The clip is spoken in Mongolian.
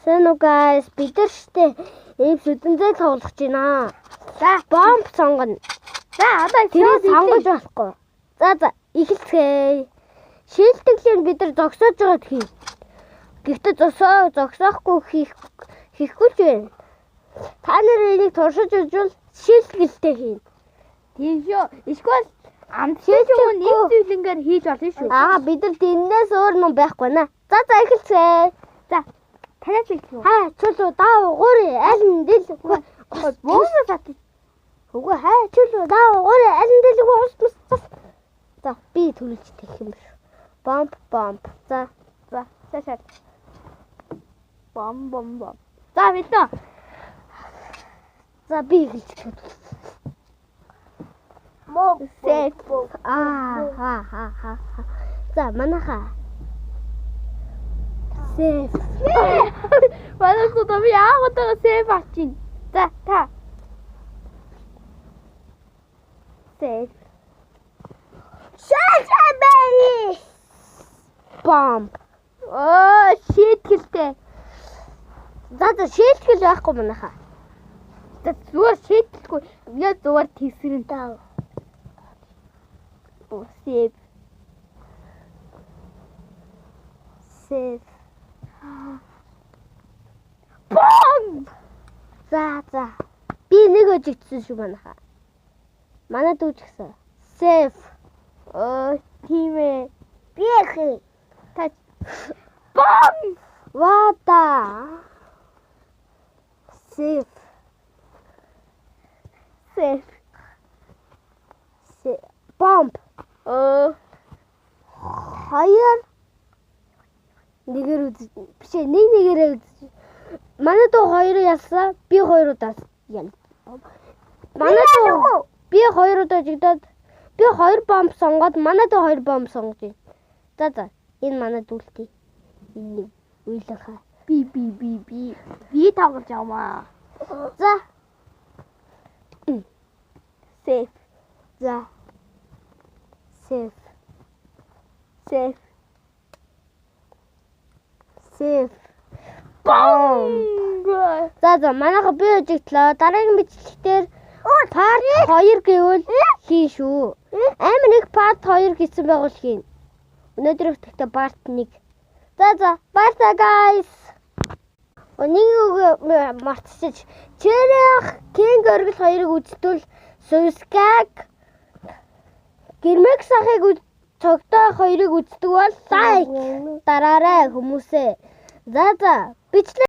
Сайн уу guys, бид нар штэ эвсүдэнтэй тоглох гэж байна. За, бомб сонгоно. За, одоо тэрийг сонгож болохгүй. За, эхэлцгээе. Шилтгэлийн бид нар зогсоож байгаа гэх юм. Гэхдээ зогсоохгүй хийхгүй ч байна. Та нар энийг туршиж үзвэл шилтгэлтэй хийн. Тийм шүү. Эсвэл амттай юм нэг зүйлэнгээр хийж болно шүү. Бид нар тэрнээс өөр юм байхгүй наа. За, эхэлцгээе. За, танаас эхлэв. Чулуу даа гури аль нь дэл. Бомб сат. Үгүй чулуу даа гури аль нь дэл хус. За, би төлөвч тэгэх юм биш. Бомб. За. Бомб. За, мэднэ. За, би хэлчих. Сейф. За, манайхаа. Сейф. Манай сутами яагаад сейф ачин. За, та. Сейф. Шашабэй. Бомб. Шийтгэлтэй. За, шийтгэл байхгүй манайхаа. За, зүгээр шийтгэлгүй. Яг зүгээр тэгсэрэн таа. Сейф. Бомб! За. Би нэг өжигдсэн шүү манайхаа. Манай дүүж гисэн. Сейф. Тийм ээ. Би хий. Та бомб! Вата. Сейф. Бомб. Хоёр. Нэгээр үзэж. Биш ээ, нэгээрээ үзэж. Манай дүү хоёр ялсан. Би хоёрудаас ял. Манай дүү би хоёрудаа жигдаад би хоёр бомб сонгоод манай дүү хоёр бомб сонгож байна. За. Энэ манай дүүлтий. Энэ уйлахаа. Би тоглож явмаа. За. Сейф. За. Сейф. Бомб. За, манайха би өжигдлөө. Дараагийн бичлэгтэр part 2 гэвэл хийн шүү. Амар их part 2 гэсэн байгуул хийн. Өнөөдөр ихтэй part 1. За, баярлалаа guys. Нэг үг мартчих. Чирэх King оргил хоёрыг үздэл Subscribe гэрмэг сахыг цогтой хоёрыг үздэг бол лайк дараарай хүмүүсээ. За бичлэг